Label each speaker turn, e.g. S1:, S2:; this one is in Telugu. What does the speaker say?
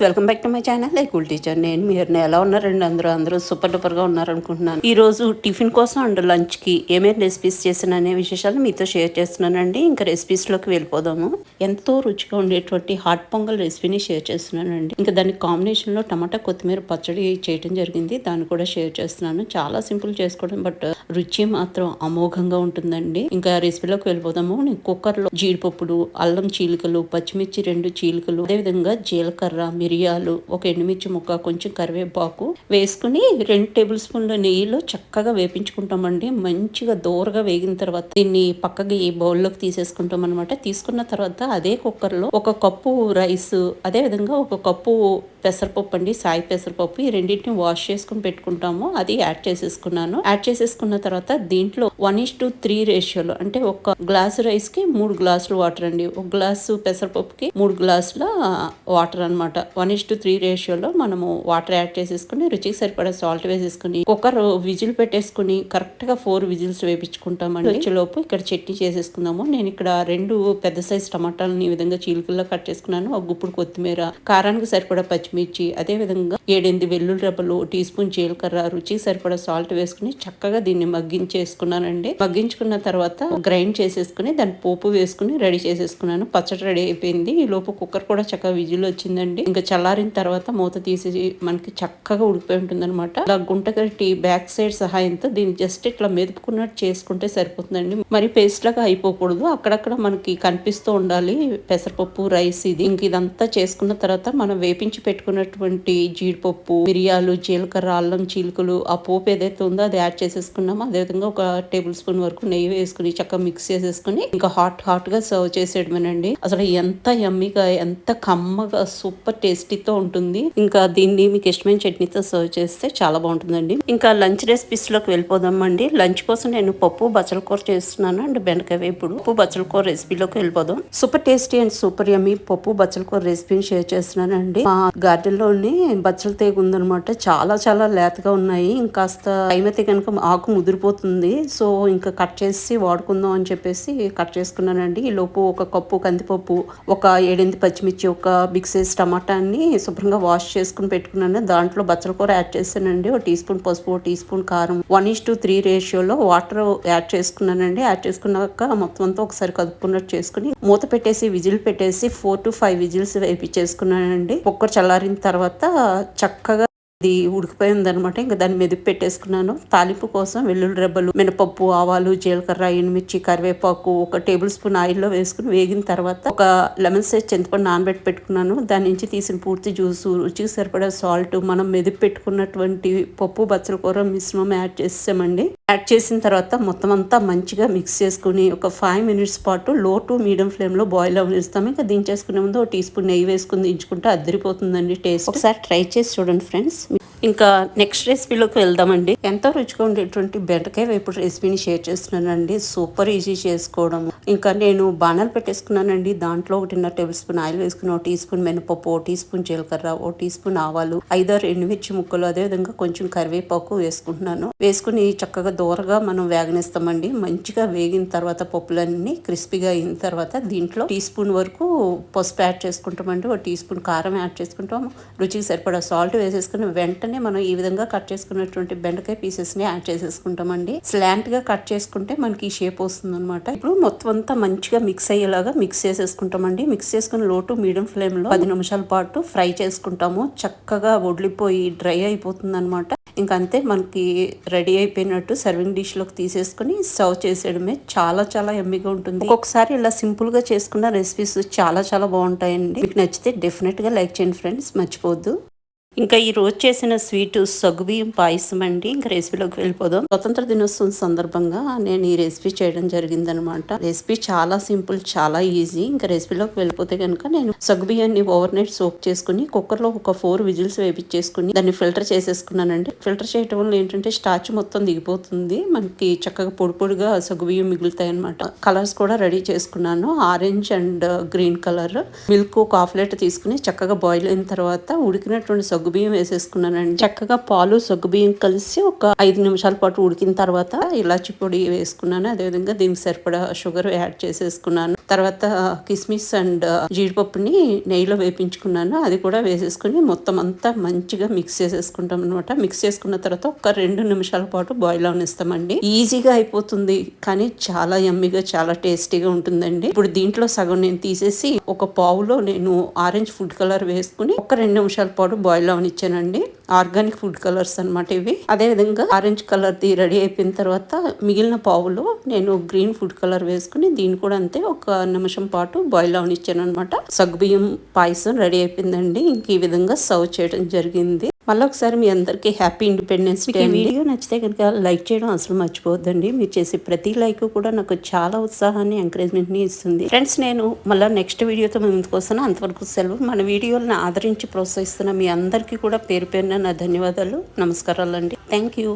S1: Welcome back to my channel like teacher. నేను మీరు ఎలా ఉన్నారండి? అందరూ సూపర్ డూపర్గా ఉన్నారనుకుంటున్నాను. ఈ రోజు టిఫిన్ కోసం అండ్ లంచ్కి ఏమేమి రెసిపీస్ చేసిన విశేషాలు మీతో షేర్ చేస్తున్నానండి. ఇంకా రెసిపీస్లోకి వెళ్ళిపోదాము. ఎంతో రుచిగా ఉండేటువంటి హాట్ పొంగల్ రెసిపీని షేర్ చేస్తున్నానండి. ఇంకా దానికి కాంబినేషన్లో టమాటా కొత్తిమీర పచ్చడి చేయడం జరిగింది. దాన్ని కూడా షేర్ చేస్తున్నాను. చాలా సింపుల్ చేసుకోవడం, బట్ రుచి మాత్రం అమోఘంగా ఉంటుందండి. ఇంకా రెసిపీలోకి వెళ్ళిపోదాము. నేను కుక్కర్లో జీడిపప్పులు, అల్లం చీలికలు, పచ్చిమిర్చి 2 చీలికలు, అదేవిధంగా జీలకర్ర, మిరియాలు, ఒక ఎండుమిర్చి ముక్క, కొంచెం కరివేపాకు వేసుకుని 2 టేబుల్ స్పూన్ల నెయ్యిలో చక్కగా వేపించుకుంటామండి. మంచిగా దోరగా వేగిన తర్వాత దీన్ని పక్కకి ఈ బౌల్లోకి తీసేసుకుంటాం అనమాట. తీసుకున్న తర్వాత అదే కుక్కర్లో 1 కప్పు రైస్, అదే విధంగా 1 కప్పు పెసరపప్పు అండి, సాయి పెసరపప్పు, ఈ రెండింటిని వాష్ చేసుకుని పెట్టుకుంటాము. అది యాడ్ చేసేసుకున్నాను. యాడ్ చేసేసుకున్న తర్వాత దీంట్లో 1:3 రేషియోలో, అంటే 1 గ్లాసు రైస్ కి 3 గ్లాసులు వాటర్ అండి, 1 గ్లాసు పెసరపప్పుకి 3 గ్లాసుల వాటర్ అనమాట. 1:3 రేషియోలో మనము వాటర్ యాడ్ చేసేసుకుని రుచికి సరిపడా సాల్ట్ వేసేసుకుని కుక్కర్ విజిల్ పెట్టేసుకుని కరెక్ట్ గా 4 విజిల్స్ వేపించుకుంటామండి. వచ్చేలోపు ఇక్కడ చట్నీ చేసేసుకుందాము. నేను ఇక్కడ 2 పెద్ద సైజ్ టమాటాలను ఈ విధంగా చీలికల్లో కట్ చేసుకున్నాను. 1 గుప్పుడు కొత్తిమీర, కారానికి సరిపడా పచ్చిమిర్చి, అదే విధంగా 7-8 వెల్లుల్లి రెబ్బలు, టీ స్పూన్ జీలకర్ర, రుచికి సరిపడా సాల్ట్ వేసుకుని చక్కగా దీన్ని మగ్గించేసుకున్నానండి. మగ్గించుకున్న తర్వాత గ్రైండ్ చేసేసుకుని దాని పోపు వేసుకుని రెడీ చేసేసుకున్నాను. పచ్చడి రెడీ అయిపోయింది. ఈ లోపు కుక్కర్ కూడా చక్కగా విజిల్ వచ్చిందండి. ఇంకా చల్లారిన తర్వాత మూత తీసేసి మనకి చక్కగా ఉడికిపోయి ఉంటుంది అనమాట. ఇలా గుంటగట్టి బ్యాక్ సైడ్ సహాయంతో దీన్ని జస్ట్ ఇట్లా మెదుపుకున్నట్టు చేసుకుంటే సరిపోతుందండి. మరి పేస్ట్ లాగా అయిపోకూడదు, అక్కడక్కడ మనకి కనిపిస్తూ ఉండాలి పెసరపప్పు రైస్. ఇది ఇంక ఇదంతా చేసుకున్న తర్వాత మనం వేపించి పెట్టుకున్నటువంటి జీడిపప్పు, మిరియాలు, జీలకర్ర, అల్లం చీలికలు, ఆ పోపు ఏదైతే ఉందో అది యాడ్ చేసేసుకున్నాము. అదేవిధంగా 1 టేబుల్ స్పూన్ వరకు నెయ్యి వేసుకుని చక్కగా మిక్స్ చేసేసుకుని ఇంకా హాట్ గా సర్వ్ చేసేయడమేనండి. అసలు ఎంత యమ్మీగా, ఎంత కమ్మగా, సూపర్ టేస్టీతో ఉంటుంది. ఇంకా దీన్ని మీకు ఇష్టమైన చట్నీతో సర్వ్ చేస్తే చాలా బాగుంటుందండి. ఇంకా లంచ్ రెసిపీస్ లోకి వెళ్ళిపోదామండి. లంచ్ కోసం నేను పప్పు బచ్చల కూర చేస్తున్నాను అండ్ బెండకాయ వేపుడు. పప్పు బచ్చల కూర రెసిపీలోకి వెళ్ళిపోదాం. సూపర్ టేస్టీ అండ్ సూపర్ యమ్మీ పప్పు బచ్చల కూర రెసిపీని షేర్ చేస్తున్నానండి. మా గార్డెన్ లోని బచ్చల తీగ ఉందనమాట. చాలా లేతగా ఉన్నాయి. ఇంకాస్త టైం అయితే కనుక ఆకు ముదిరిపోతుంది. సో ఇంకా కట్ చేసి వాడుకుందాం అని చెప్పేసి కట్ చేసుకున్నానండి. ఈ లోపు 1 కప్పు కందిపప్పు, 7-8 పచ్చిమిర్చి, 1 బిగ్ సైజ్ టమాటాని శుభ్రంగా వాష్ చేసుకుని పెట్టుకున్నాను. దాంట్లో బచ్చల కూర యాడ్ చేశానండి. 1 టీ స్పూన్ పసుపు, 1 టీ స్పూన్ కారం, 1:3 రేషియోలో వాటర్ యాడ్ చేసుకున్నానండి. యాడ్ చేసుకున్నాక మొత్తం అంతా ఒకసారి కదుపుకున్నట్టు చేసుకుని మూత పెట్టేసి విజిల్ పెట్టేసి 4 to 5 విజిల్స్ వేపించేసుకున్నానండి. కుక్కర్ చల్లారిన తర్వాత చక్కగా ఇది ఉడికిపోయింది అనమాట. ఇంకా దాన్ని మెదిపి పెట్టేసుకున్నాను. తాలింపు కోసం వెల్లుల్లి రెబ్బలు, మినపప్పు, ఆవాలు, జీలకర్ర, ఎండుమిర్చి, కరివేపాకు 1 టేబుల్ స్పూన్ ఆయిల్లో వేసుకుని వేగిన తర్వాత 1 లెమన్ సైజ్ చింతపండు నానబెట్టి పెట్టుకున్నాను. దాని నుంచి తీసిన పూర్తి జ్యూసు, రుచికి సరిపడా సాల్ట్, మనం మెదిపి పెట్టుకున్నటువంటి పప్పు బచ్చల కూర మిశ్రమం యాడ్ చేసామండి. యాడ్ చేసిన తర్వాత మొత్తం అంతా మంచిగా మిక్స్ చేసుకుని 5 minutes పాటు లో టు మీడియం ఫ్లేమ్ లో బాయిల్ అవనిస్తాము. ఇంకా దించేసుకునే ముందు 1 టీ స్పూన్ నెయ్యి వేసుకుని దించుకుంటే అదిరిపోతుందండి టేస్ట్. ఒకసారి ట్రై చేసి చూడండి ఫ్రెండ్స్. ఇంకా నెక్స్ట్ రెసిపీలోకి వెళ్దామండి. ఎంతో రుచిగా ఉండేటువంటి బెండకాయ వేపుడు రెసిపీని షేర్ చేస్తున్నానండి. సూపర్ ఈజీ చేసుకోవడం. ఇంకా నేను బాణాలు పెట్టేసుకున్నానండి. దాంట్లో 1.5 టేబుల్ స్పూన్ ఆయిల్ వేసుకుని 1 టీ స్పూన్ మినపప్పు, 1 టీ స్పూన్ జీలకర్ర, 1 టీ స్పూన్ ఆవాలు, 5-6 ఎండుమిర్చి ముక్కలు, అదేవిధంగా కొంచెం కరివేపాకు వేసుకుంటున్నాను. వేసుకుని చక్కగా దూరగా మనం వేగనిస్తామండి. మంచిగా వేగిన తర్వాత పప్పులన్నీ క్రిస్పీగా అయిన తర్వాత దీంట్లో టీ స్పూన్ వరకు పసుపు యాడ్ చేసుకుంటామండి. 1 టీ స్పూన్ కారం యాడ్ చేసుకుంటాం. రుచికి సరిపడా సాల్ట్ వేసేసుకుని వెంటనే మనం ఈ విధంగా కట్ చేసుకున్నటువంటి బెండకాయ పీసెస్ ని యాడ్ చేసేసుకుంటామండి. స్లాంట్ గా కట్ చేసుకుంటే మనకి ఈ షేప్ వస్తుంది అనమాట. ఇప్పుడు మొత్తం అంతా మంచిగా మిక్స్ అయ్యేలాగా మిక్స్ చేసేసుకుంటామండి. మిక్స్ చేసుకుని లో టు మీడియం ఫ్లేమ్ లో 10 నిమిషాల పాటు ఫ్రై చేసుకుంటాము. చక్కగా వడిలిపోయి డ్రై అయిపోతుంది అనమాట. ఇంకంతే మనకి రెడీ అయిపోయినట్టు సర్వింగ్ డిష్ లోకి తీసేసుకుని సర్వ్ చేసేయడమే. చాలా యమ్మీగా ఉంటుంది. ఒక్కొక్కసారి ఇలా సింపుల్ గా చేసుకున్న రెసిపీస్ చాలా బాగుంటాయండి. మీకు నచ్చితే డెఫినెట్ గా లైక్ చేయండి ఫ్రెండ్స్, మర్చిపోవద్దు. ఇంకా ఈ రోజు చేసిన స్వీట్ సగ్గుబియ్యం పాయసం అండి. ఇంకా రెసిపీలోకి వెళ్ళిపోదాం. స్వతంత్ర దినోత్సవం సందర్భంగా నేను ఈ రెసిపీ చేయడం జరిగిందనమాట. రెసిపీ చాలా సింపుల్, చాలా ఈజీ. ఇంకా రెసిపీలోకి వెళ్ళిపోతే కనుక నేను సగ్గుబియ్యాన్ని ఓవర్ నైట్ సోక్ చేసుకుని కుక్కర్లో 4 విజిల్స్ వేపించేసుకుని దాన్ని ఫిల్టర్ చేసేసుకున్నానండి. ఫిల్టర్ చేయడం వల్ల ఏంటంటే స్టార్చ్ మొత్తం దిగిపోతుంది. మనకి చక్కగా పొడిగా సగ్గుబియ్యం మిగులుతాయి అనమాట. కలర్స్ కూడా రెడీ చేసుకున్నాను. Orange and green colour. Milk 1/2 litre తీసుకుని చక్కగా బాయిల్ అయిన తర్వాత ఉడికినటువంటి సగ్గుబియ్యం వేసేసుకున్నానండి. చక్కగా పాలు సగ్గుబియ్యం కలిసి 5 నిమిషాల పాటు ఉడికిన తర్వాత ఇలాచి పొడి వేసుకున్నాను. అదేవిధంగా దీనికి సరిపడా షుగర్ యాడ్ చేసేసుకున్నాను. తర్వాత కిస్మిస్ అండ్ జీడిపప్పుని నెయ్యిలో వేపించుకున్నాను. అది కూడా వేసేసుకుని మొత్తం అంతా మంచిగా మిక్స్ చేసేసుకుంటాం అనమాట. మిక్స్ చేసుకున్న తర్వాత ఒక 2 నిమిషాల పాటు బాయిల్ అవనిస్తామండి. ఈజీగా అయిపోతుంది కానీ చాలా యమ్మీగా చాలా టేస్టీగా ఉంటుందండి. ఇప్పుడు దీంట్లో సగం నేను తీసేసి ఒక పావులో నేను ఆరెంజ్ ఫుడ్ కలర్ వేసుకుని ఒక 2 నిమిషాల పాటు బాయిల్ అవనిచ్చానండి. ఆర్గానిక్ ఫుడ్ కలర్స్ అనమాట ఇవి. అదే విధంగా ఆరెంజ్ కలర్ ది రెడీ అయిపోయిన తర్వాత మిగిలిన పావులో నేను గ్రీన్ ఫుడ్ కలర్ వేసుకుని దీన్ని కూడా అంతే ఒక నిమిషం పాటు బాయిల్ అవనిచ్చాను అనమాట. సగ్గుబియ్యం పాయసం రెడీ అయిపోయిందండి. ఇంక ఈ విధంగా సర్వ్ చేయడం జరిగింది. మళ్ళీ ఒకసారి మీ అందరికీ హ్యాపీ ఇండిపెండెన్స్ డే. ఈ వీడియో నచ్చితే కనుక లైక్ చేయడం అసలు మర్చిపోవద్దండి. మీరు చేసే ప్రతి లైక్ కూడా నాకు చాలా ఉత్సాహాన్ని ఎంకరేజ్మెంట్ని ఇస్తుంది. ఫ్రెండ్స్, నేను మళ్ళీ నెక్స్ట్ వీడియోతో మీ ముందుకు వస్తాను. అంతవరకు సెలవు. మన వీడియోలను ఆదరించి ప్రోత్సహిస్తున్న మీ అందరికీ కూడా పేరు పేరున నా ధన్యవాదాలు, నమస్కారాలు అండి. Thank you.